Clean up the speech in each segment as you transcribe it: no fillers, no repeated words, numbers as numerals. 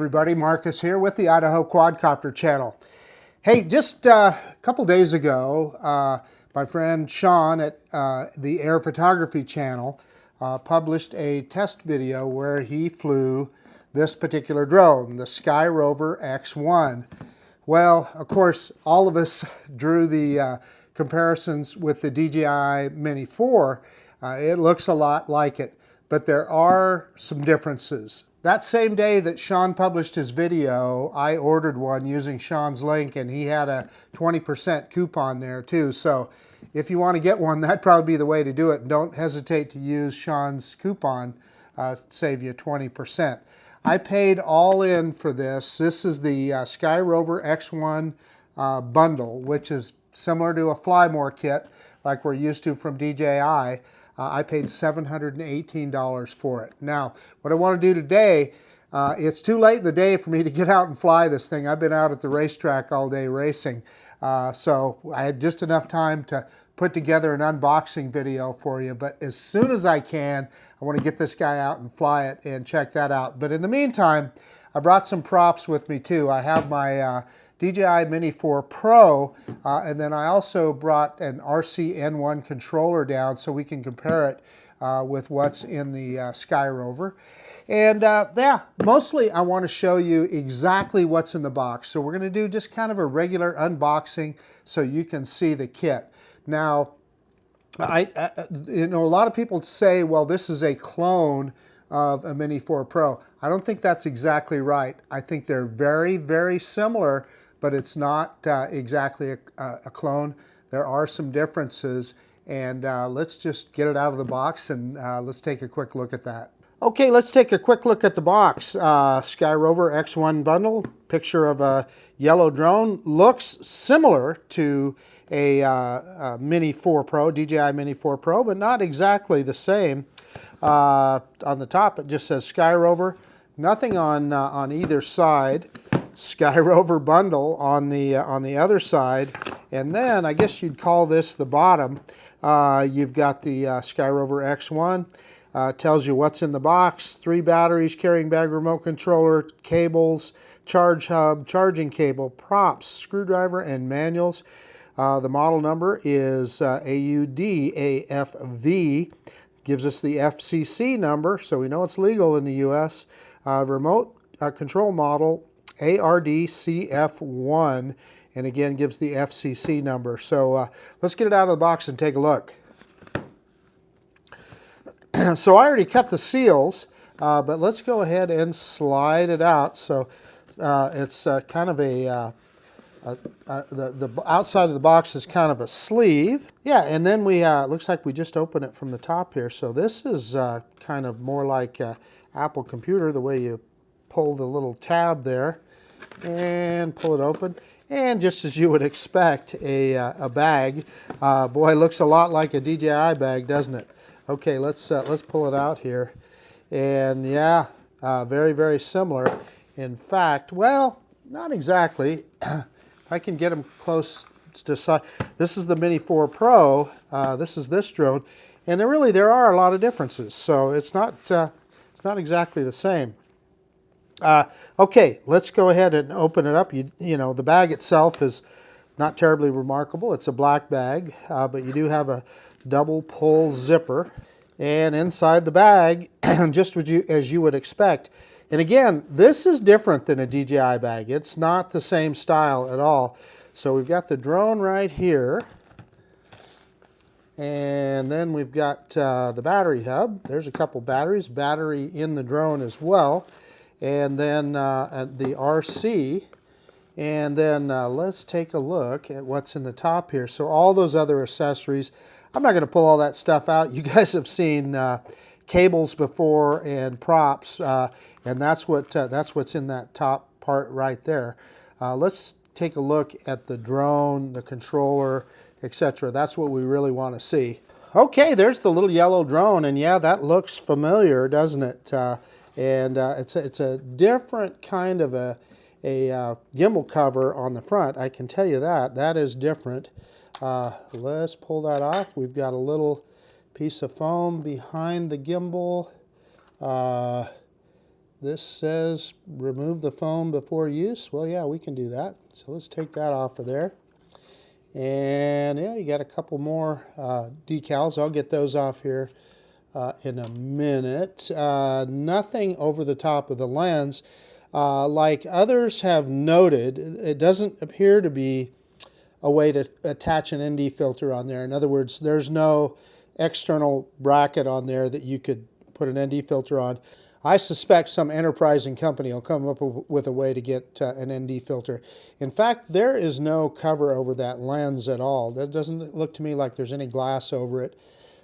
everybody, Marcus here with the Idaho Quadcopter channel. Hey, just a couple days ago, my friend Sean at the Air Photography channel published a test video where he flew this particular drone, the Skyrover X1. Well, of course, all of us drew the comparisons with the DJI Mini 4. It looks a lot like it, but there are some differences. That same day that Sean published his video, I ordered one using Sean's link, and he had a 20% coupon there too. So if you want to get one, that'd probably be the way to do it. Don't hesitate to use Sean's coupon, save you 20%. I paid all in for this. This is the Skyrover X1 bundle, which is similar to a Fly More kit like we're used to from DJI. I paid $718 for it. Now, what I want to do today, it's too late in the day for me to get out and fly this thing. I've been out at the racetrack all day racing. So I had just enough time to put together an unboxing video for you. But as soon as I can, I want to get this guy out and fly it and check that out. But in the meantime, I brought some props with me too. I have my DJI Mini 4 Pro, and then I also brought an RC-N1 controller down so we can compare it with what's in the Skyrover. And yeah, mostly I want to show you exactly what's in the box. So we're going to do just kind of a regular unboxing so you can see the kit. Now, you know, a lot of people say, well, this is a clone of a Mini 4 Pro. I don't think that's exactly right. I think they're very, very similar, but it's not exactly a clone. There are some differences, and let's just get it out of the box and let's take a quick look at that. Okay, let's take a quick look at the box. Skyrover X1 bundle, picture of a yellow drone. Looks similar to a Mini 4 Pro, DJI Mini 4 Pro, but not exactly the same. On the top, it just says Skyrover. Nothing on either side. Skyrover bundle on the other side, and then I guess you'd call this the bottom. You've got the Skyrover X1. Tells you what's in the box: 3 batteries, carrying bag, remote controller, cables, charge hub, charging cable, props, screwdriver, and manuals. The model number is AUDAFV. Gives us the FCC number, so we know it's legal in the U.S. Remote control model ARDCF1, and again gives the FCC number. So let's get it out of the box and take a look. So I already cut the seals, but let's go ahead and slide it out. So it's kind of the outside of the box is kind of a sleeve. Yeah, and then we looks like we just open it from the top here. So this is kind of more like Apple computer, the way you pull the little tab there and pull it open. And just as you would expect, a bag. Boy, it looks a lot like a DJI bag, doesn't it? Okay, let's pull it out here. And yeah, very, very similar. In fact, well, not exactly. I can get them close to size. This is the Mini 4 Pro. This is this drone, and there are a lot of differences. So it's not exactly the same. Okay, let's go ahead and open it up. You know, the bag itself is not terribly remarkable. It's a black bag, but you do have a double pull zipper, and inside the bag, just as you would expect. And again, this is different than a DJI bag. It's not the same style at all. So we've got the drone right here. And then we've got the battery hub. There's a couple batteries. Battery in the drone as well. And then the RC. And then let's take a look at what's in the top here. So all those other accessories. I'm not going to pull all that stuff out. You guys have seen cables before and props. And that's what's in that top part right there. Let's take a look at the drone, the controller, etc. That's what we really want to see. Okay, there's the little yellow drone, and yeah, that looks familiar, doesn't it? It's a different kind of a gimbal cover on the front. I can tell you that. That is different. Let's pull that off. We've got a little piece of foam behind the gimbal. This says remove the foam before use. Well, yeah, we can do that. So let's take that off of there. And yeah, you got a couple more decals. I'll get those off here in a minute. Nothing over the top of the lens. Like others have noted, it doesn't appear to be a way to attach an ND filter on there. In other words, there's no external bracket on there that you could put an ND filter on. I suspect some enterprising company will come up with a way to get an ND filter. In fact, there is no cover over that lens at all. That doesn't look to me like there's any glass over it.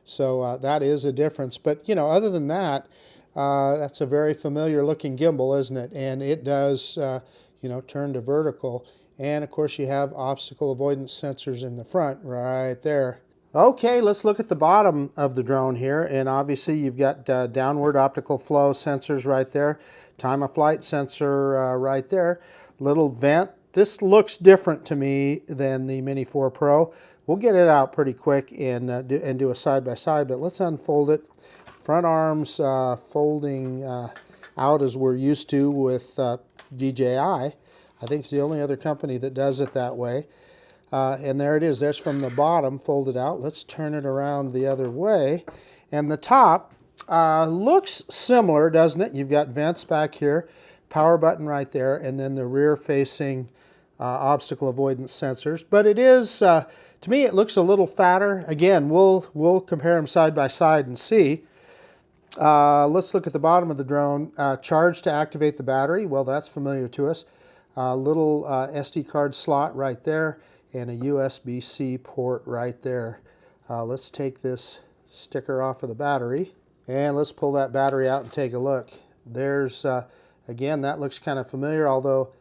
So that is a difference. But, you know, other than that, that's a very familiar looking gimbal, isn't it? And it does, you know, turn to vertical. And, of course, you have obstacle avoidance sensors in the front right there. Okay, let's look at the bottom of the drone here, and obviously you've got downward optical flow sensors right there, time of flight sensor right there, little vent. This looks different to me than the Mini 4 Pro. We'll get it out pretty quick and do a side-by-side, but let's unfold it. Front arms folding out as we're used to with DJI. I think it's the only other company that does it that way. And there it is. There's from the bottom folded out. Let's turn it around the other way. And the top looks similar, doesn't it? You've got vents back here, power button right there, and then the rear-facing obstacle avoidance sensors. But it is, to me, it looks a little fatter. Again, we'll compare them side by side and see. Let's look at the bottom of the drone. Charge to activate the battery. Well, that's familiar to us. Little SD card slot right there, and a USB-C port right there. Let's take this sticker off of the battery, and let's pull that battery out and take a look. There's, again, that looks kind of familiar, although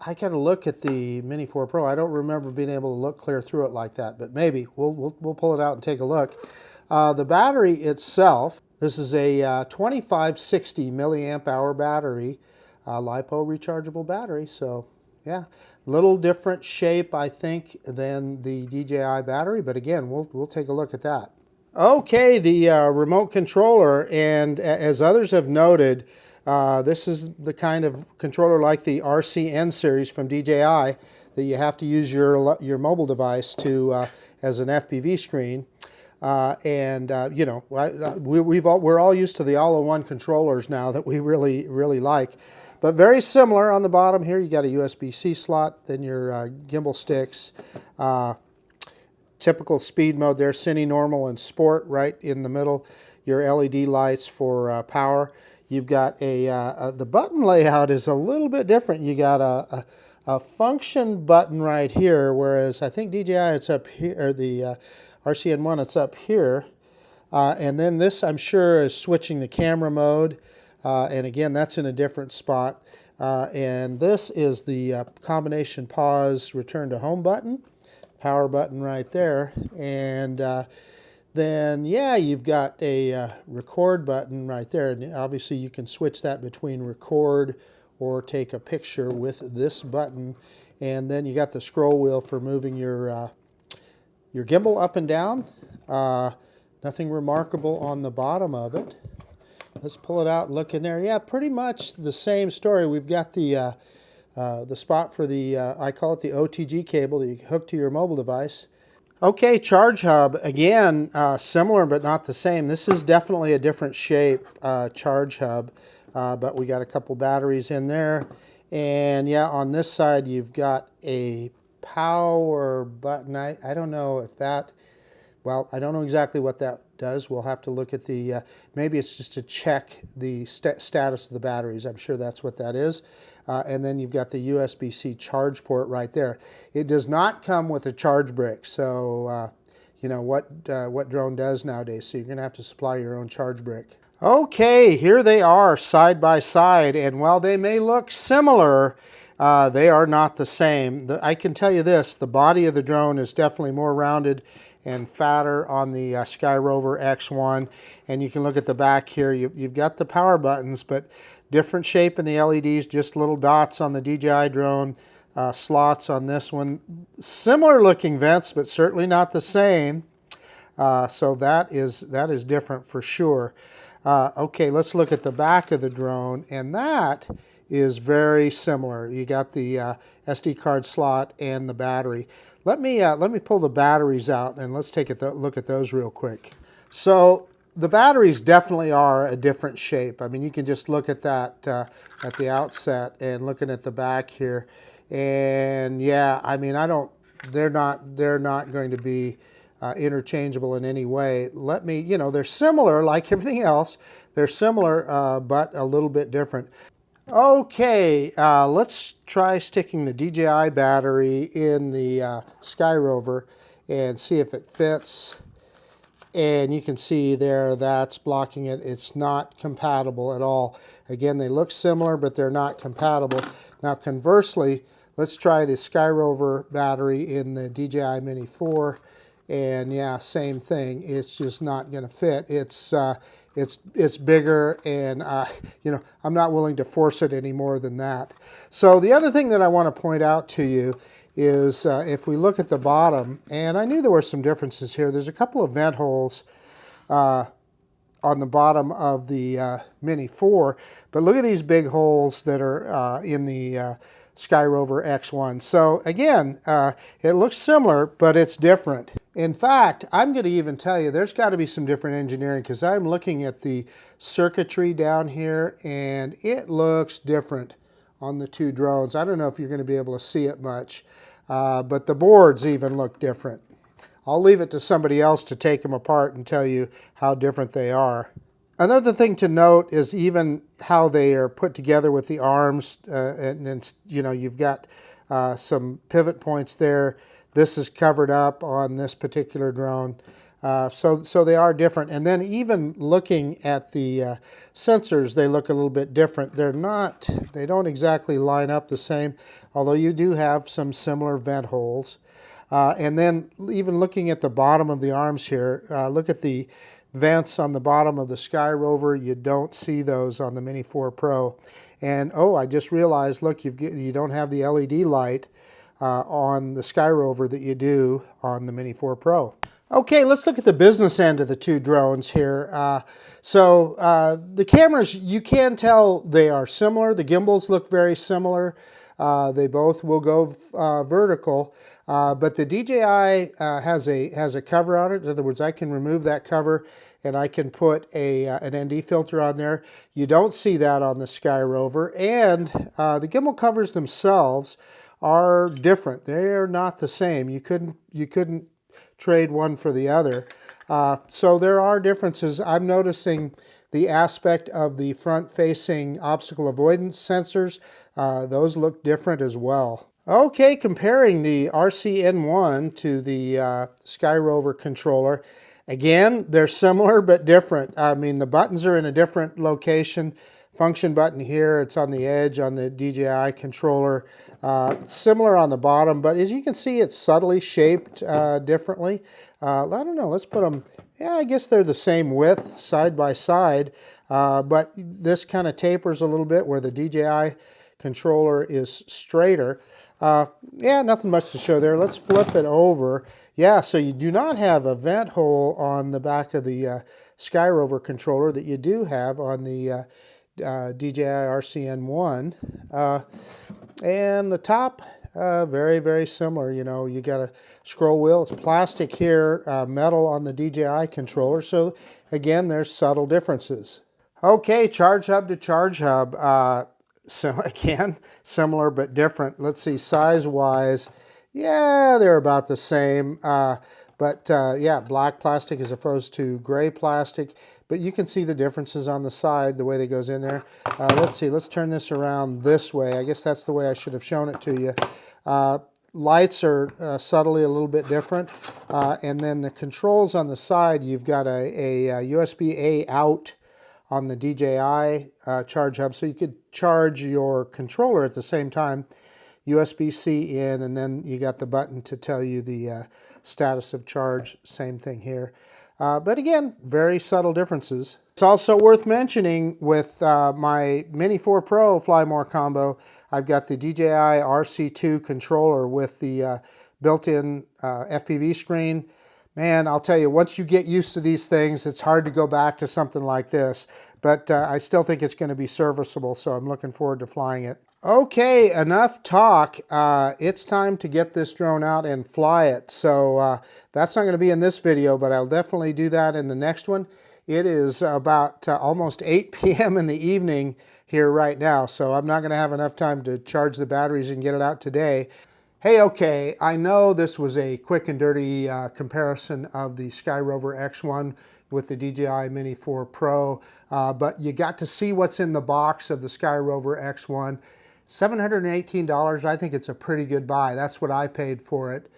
I got to look at the Mini 4 Pro. I don't remember being able to look clear through it like that, but maybe we'll pull it out and take a look. The battery itself, this is a 2560 milliamp hour battery, LiPo rechargeable battery, so yeah. Little different shape, I think, than the DJI battery, but again, we'll take a look at that. Okay, the remote controller, and as others have noted, this is the kind of controller like the RCN series from DJI that you have to use your mobile device to as an FPV screen. You know, we're all used to the all-in-one controllers now that we really like. But very similar on the bottom here. You got a USB-C slot, then your gimbal sticks. Typical speed mode there, Cine, Normal, and Sport right in the middle. Your LED lights for power. You've got the button layout is a little bit different. You got a function button right here, whereas I think DJI it's up here, or the RCN1 it's up here. And then this, I'm sure, is switching the camera mode. And again, that's in a different spot. And this is the combination pause return to home button, power button right there. And then, yeah, you've got a record button right there. And obviously you can switch that between record or take a picture with this button. And then you got the scroll wheel for moving your gimbal up and down. Nothing remarkable on the bottom of it. Let's pull it out and look in there. Yeah, pretty much the same story. We've got the spot for the, I call it the OTG cable that you hook to your mobile device. Okay, charge hub, again, similar but not the same. This is definitely a different shape charge hub, but we got a couple batteries in there. And yeah, on this side you've got a power button. I don't know if that, well, I don't know exactly what that does. We'll have to look at the, maybe it's just to check the status of the batteries. I'm sure that's what that is. And then you've got the USB-C charge port right there. It does not come with a charge brick. So, you know, what drone does nowadays. So you're going to have to supply your own charge brick. Okay, here they are side by side. And while they may look similar, they are not the same. I can tell you this, the body of the drone is definitely more rounded and fatter on the Skyrover X1. And you can look at the back here. You've got the power buttons, but different shape in the LEDs, just little dots on the DJI drone, slots on this one. Similar looking vents, but certainly not the same. So that is different for sure. Okay, let's look at the back of the drone, and that is very similar. You got the SD card slot and the battery. Let me pull the batteries out and let's take a look at those real quick. So the batteries definitely are a different shape. I mean, you can just look at that at the outset and looking at the back here, and yeah, I mean, they're not going to be interchangeable in any way. Let me, they're similar like everything else. They're similar, but a little bit different. Okay, let's try sticking the DJI battery in the Skyrover and see if it fits. And you can see there that's blocking it. It's not compatible at all. Again, they look similar, but they're not compatible. Now, conversely, let's try the Skyrover battery in the DJI Mini 4. And yeah, same thing. It's just not going to fit. It's bigger, and I'm not willing to force it any more than that. So the other thing that I want to point out to you is if we look at the bottom, and I knew there were some differences here. There's a couple of vent holes on the bottom of the Mini 4, but look at these big holes that are in the Skyrover X1. So again, it looks similar, but it's different. In fact, I'm going to even tell you there's got to be some different engineering, because I'm looking at the circuitry down here and it looks different on the two drones. I don't know if you're going to be able to see it much, but the boards even look different. I'll leave it to somebody else to take them apart and tell you how different they are. Another thing to note is even how they are put together with the arms, and you've got some pivot points there. This is covered up on this particular drone, so they are different. And then even looking at the sensors, they look a little bit different. They don't exactly line up the same, although you do have some similar vent holes. And then even looking at the bottom of the arms here, look at the vents on the bottom of the Skyrover. You don't see those on the Mini 4 Pro. And oh, I just realized, look, you don't have the LED light on the Skyrover that you do on the Mini 4 Pro. Okay, let's look at the business end of the two drones here. The cameras, you can tell they are similar. The gimbals look very similar. They both will go vertical. But the DJI has a cover on it. In other words, I can remove that cover and I can put an ND filter on there. You don't see that on the Skyrover. And the gimbal covers themselves are different. They're not the same. You couldn't trade one for the other. So there are differences. I'm noticing the aspect of the front-facing obstacle avoidance sensors. Those look different as well. Okay, comparing the RCN1 to the Skyrover controller. Again, they're similar but different. I mean, the buttons are in a different location. Function button here, it's on the edge on the DJI controller. Similar on the bottom, but as you can see, it's subtly shaped differently. I don't know, let's put them, yeah, I guess they're the same width side by side, but this kind of tapers a little bit where the DJI controller is straighter. Yeah, nothing much to show there. Let's flip it over. Yeah, so you do not have a vent hole on the back of the Skyrover controller that you do have on the DJI RCN1. And the top, very, very similar. You got a scroll wheel. It's plastic here, metal on the DJI controller. So again, there's subtle differences. Okay, charge hub to charge hub. So again, similar but different. Let's see, size-wise, yeah, they're about the same. Yeah, black plastic as opposed to gray plastic. But you can see the differences on the side, the way that goes in there. Let's see, let's turn this around this way. I guess that's the way I should have shown it to you. Lights are subtly a little bit different. And then the controls on the side, you've got a USB-A out on the DJI charge hub, so you could charge your controller at the same time. USB-C in, and then you got the button to tell you the status of charge. Same thing here. But again, very subtle differences. It's also worth mentioning with my Mini 4 Pro Fly More combo, I've got the DJI RC2 controller with the built-in FPV screen, Man, I'll tell you, once you get used to these things, it's hard to go back to something like this. But I still think it's going to be serviceable, so I'm looking forward to flying it. Okay, enough talk. It's time to get this drone out and fly it. So that's not going to be in this video, but I'll definitely do that in the next one. It is about almost 8 p.m. in the evening here right now, so I'm not going to have enough time to charge the batteries and get it out today. Hey, okay, I know this was a quick and dirty comparison of the Skyrover X1 with the DJI Mini 4 Pro, but you got to see what's in the box of the Skyrover X1. $718, I think it's a pretty good buy. That's what I paid for it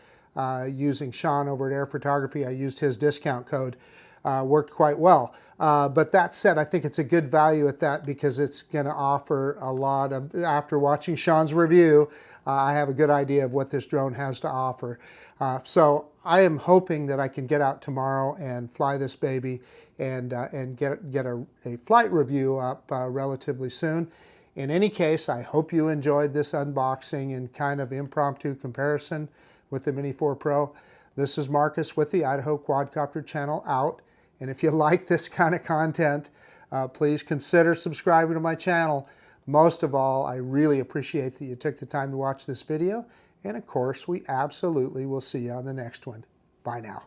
using Sean over at Air Photography. I used his discount code. Worked quite well. But that said, I think it's a good value at that because it's going to offer a lot of, after watching Sean's review, I have a good idea of what this drone has to offer. So I am hoping that I can get out tomorrow and fly this baby and get a flight review up relatively soon. In any case, I hope you enjoyed this unboxing and kind of impromptu comparison with the Mini 4 Pro. This is Marcus with the Idaho Quadcopter channel out. And if you like this kind of content, please consider subscribing to my channel. Most of all, I really appreciate that you took the time to watch this video. And of course, we absolutely will see you on the next one. Bye now.